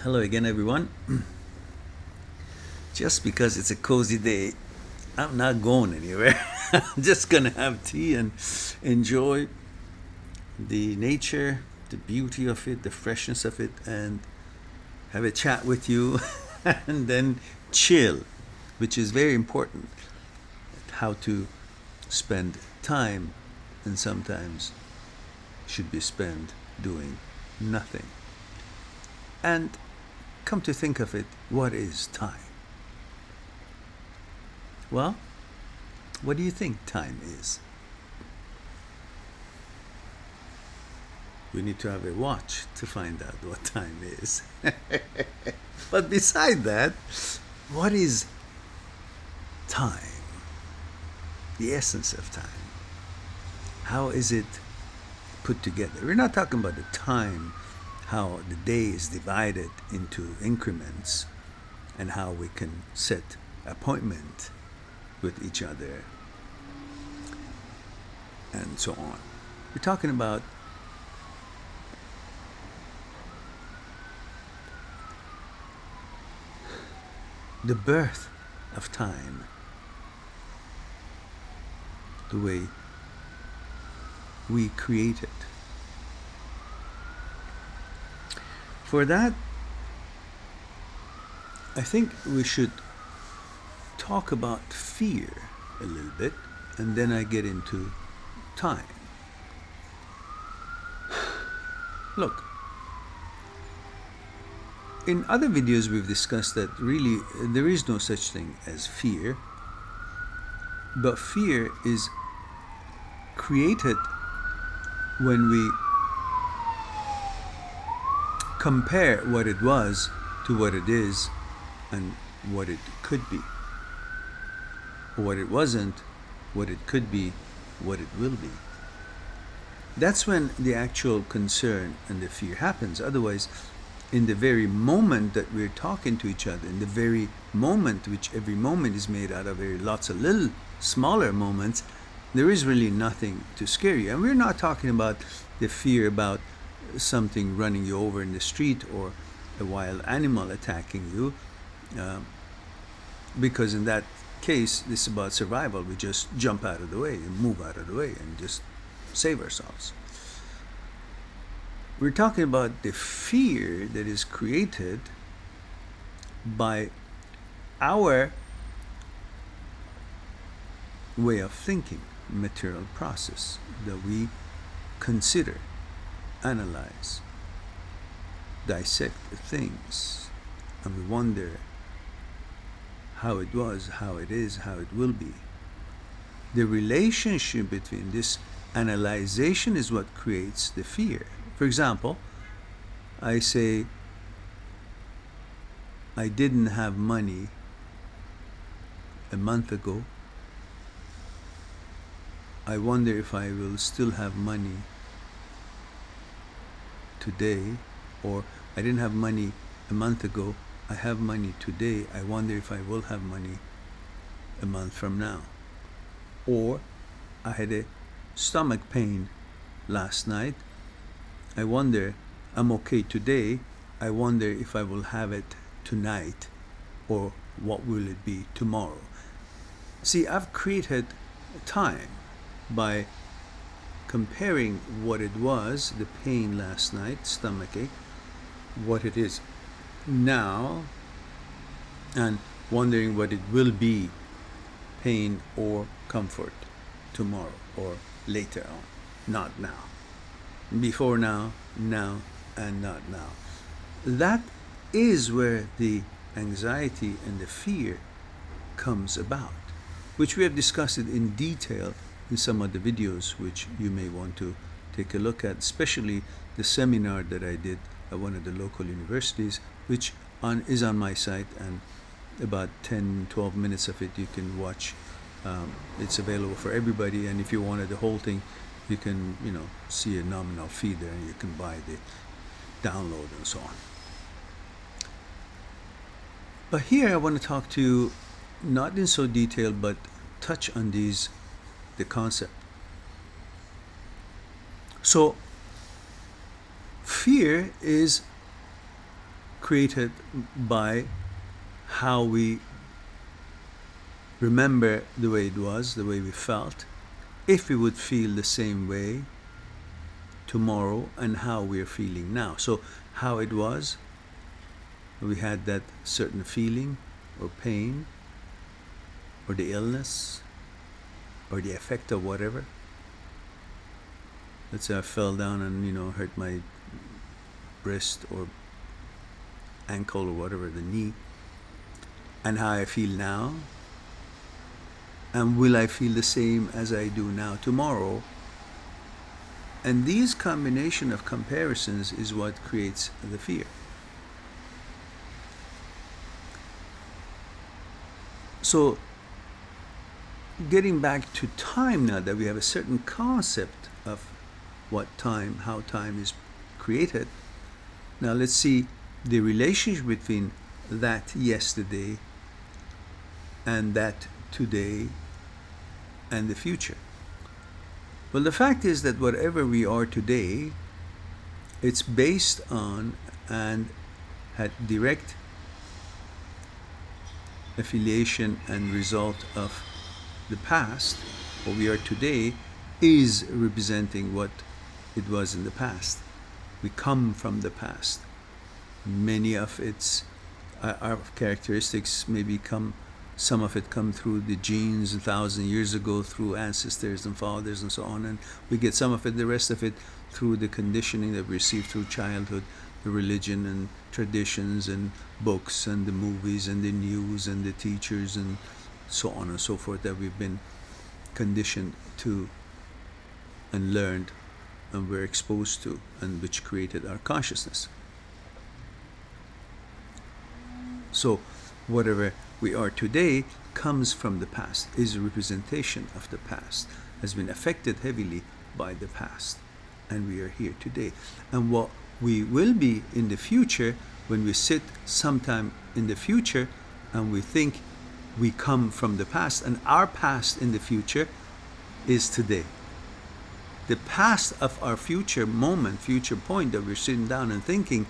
Hello again, everyone. Just because it's a cozy day, I'm not going anywhere. I'm just gonna have tea and enjoy the nature, the beauty of it, the freshness of it, and have a chat with you and then chill, which is very important. How to spend time and sometimes should be spent doing nothing. And come to think of it, what is time? Well, what do you think time is? We need to have a watch to find out what time is. But beside that, what is time? The essence of time. How is it put together? We're not talking about the time, how the day is divided into increments, and how we can set appointment with each other and so on. We're talking about the birth of time, the way we create it. For that, I think we should talk about fear a little bit, and then I get into time. Look, in other videos we've discussed that really there is no such thing as fear, but fear is created when we compare what it was to what it is and what it could be. Or what it wasn't, what it could be, what it will be. That's when the actual concern and the fear happens. Otherwise, in the very moment that we're talking to each other, in the very moment, which every moment is made out of very lots of little smaller moments, there is really nothing to scare you. And we're not talking about the fear about something running you over in the street or a wild animal attacking you, because in that case, this is about survival. We just jump out of the way and move out of the way and just save ourselves. We're talking about the fear that is created by our way of thinking, material process that we consider, analyze, dissect things, and we wonder how it was, how it is, how it will be. The relationship between this analyzation is what creates the fear. For example, I say, I didn't have money a month ago. I wonder if I will still have money today. Or I didn't have money a month ago. I have money today. I wonder if I will have money a month from now. Or I had a stomach pain last night. I wonder, I'm okay today. I wonder if I will have it tonight, or what will it be tomorrow. See, I've created time by comparing what it was, the pain last night, stomachache, what it is now, and wondering what it will be, pain or comfort, tomorrow or later on, not now. Before now, now, and not now. That is where the anxiety and the fear comes about, which we have discussed it in detail in some of the videos which you may want to take a look at, especially the seminar that I did at one of the local universities, which is on my site, and about 10-12 minutes of it you can watch. It's available for everybody, and if you wanted the whole thing, you can see a nominal fee there, and you can buy the download and so on. But here I want to talk to you not in so detail, but touch on the concept. So fear is created by how we remember the way it was, the way we felt, if we would feel the same way tomorrow, and how we're feeling now. So how it was, we had that certain feeling or pain or the illness or the effect of whatever. Let's say I fell down and hurt my wrist or ankle or whatever, the knee, and how I feel now, and will I feel the same as I do now tomorrow? And these combination of comparisons is what creates the fear. So getting back to time, now that we have a certain concept of what time, how time is created, now let's see the relationship between that yesterday and that today and the future. Well, the fact is that whatever we are today, it's based on and had direct affiliation and result of the past. What we are today is representing what it was in the past. We come from the past. Many of its our characteristics maybe some of it come through the genes 1,000 years ago, through ancestors and fathers and so on, and we get some of it, the rest of it, through the conditioning that we receive through childhood, the religion and traditions and books and the movies and the news and the teachers and so on and so forth that we've been conditioned to and learned and were exposed to, and which created our consciousness. So whatever we are today comes from the past, is a representation of the past, has been affected heavily by the past, and we are here today. And what we will be in the future, when we sit sometime in the future and we think we come from the past, and our past in the future is today. The past of our future moment, future point that we're sitting down and thinking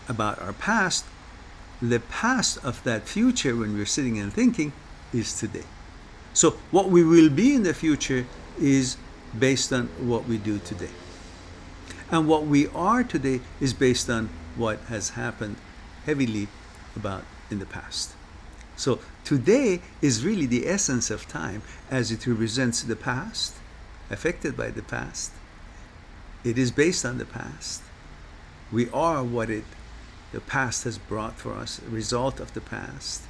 about our past, the past of that future when we're sitting and thinking is today. So what we will be in the future is based on what we do today. And what we are today is based on what has happened heavily about in the past. So today is really the essence of time, as it represents the past, affected by the past. It is based on the past. We are what the past has brought for us, a result of the past.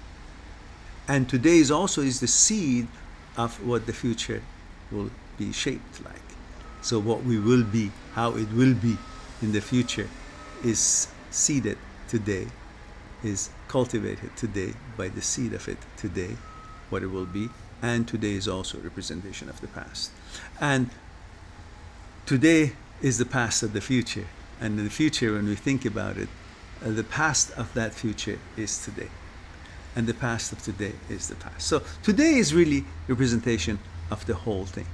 And today is the seed of what the future will be shaped like. So what we will be, how it will be in the future, is seeded today, is cultivated today by the seed of it today, what it will be. And today is also a representation of the past. And today is the past of the future. And in the future, when we think about it, the past of that future is today, and the past of today is the past. So today is really representation of the whole thing,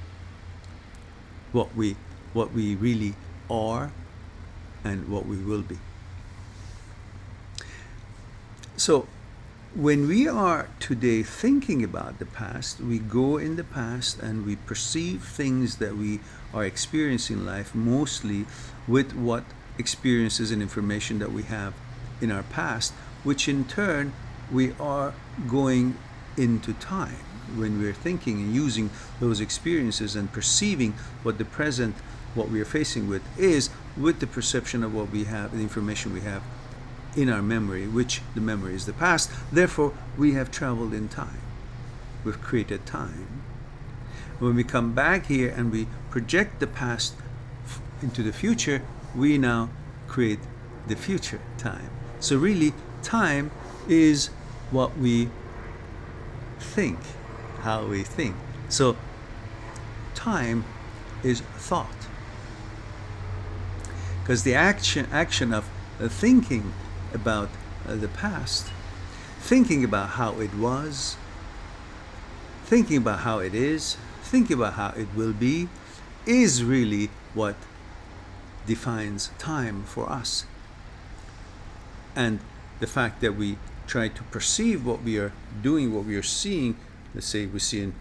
what we really are and what we will be. So when we are today thinking about the past, we go in the past and we perceive things that we are experiencing in life mostly with what experiences and information that we have in our past, which in turn we are going into time when we're thinking and using those experiences and perceiving what the present, what we are facing with, is with the perception of what we have, the information we have in our memory, which the memory is the past. Therefore, we have traveled in time. We've created time. When we come back here and we project the past into the future, we now create the future time. So really, time is what we think, how we think. So time is thought. Because the action of thinking about the past, thinking about how it was, thinking about how it is, thinking about how it will be, is really what defines time for us. And the fact that we try to perceive what we are doing, what we are seeing, let's say we see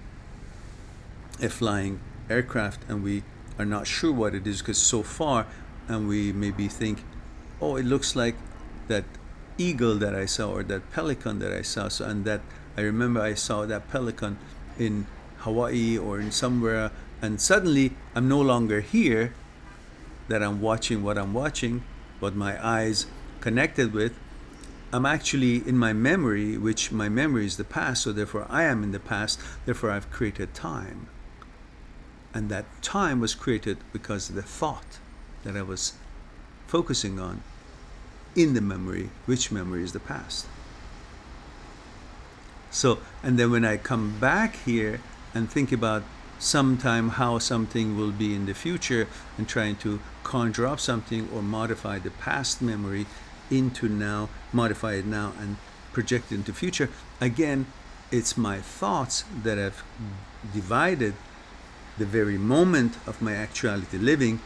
a flying aircraft and we are not sure what it is because so far, and we maybe think, oh, it looks like that eagle that I saw or that pelican that I saw. So, and that I remember I saw that pelican in Hawaii or in somewhere, and suddenly I'm no longer here, that I'm watching what I'm watching, what my eyes connected with. I'm actually in my memory, which my memory is the past, so therefore I am in the past, therefore I've created time. And that time was created because of the thought that I was focusing on in the memory, which memory is the past. So, and then when I come back here and think about sometime how something will be in the future and trying to conjure up something or modify the past memory into now, modify it now and project it into future, again, it's my thoughts that have divided the very moment of my actuality living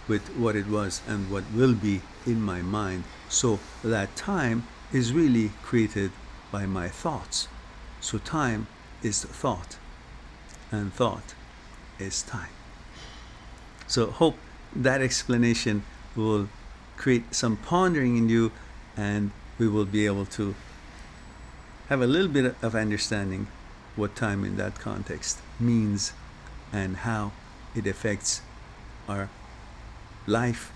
with what it was and what will be in my mind. So that time is really created by my thoughts. So time is thought, and thought is time. So hope that explanation will create some pondering in you, and we will be able to have a little bit of understanding what time in that context means and how it affects our life.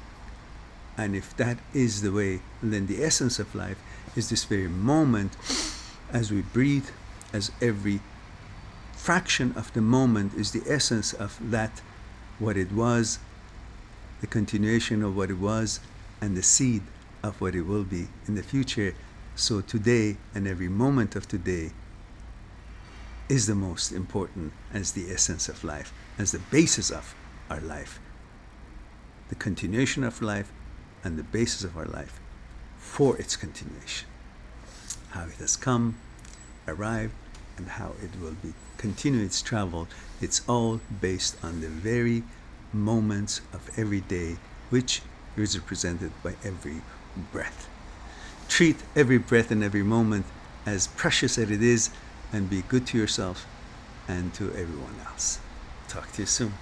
And if that is the way, then the essence of life is this very moment as we breathe, as every fraction of the moment is the essence of that, what it was, the continuation of what it was, and the seed of what it will be in the future. So today and every moment of today is the most important as the essence of life, as the basis of our life, the continuation of life and the basis of our life for its continuation. How it has come, arrived, and how it will be continue its travel, it's all based on the very moments of every day, which is represented by every breath. Treat every breath and every moment as precious as it is, and be good to yourself and to everyone else. Talk to you soon.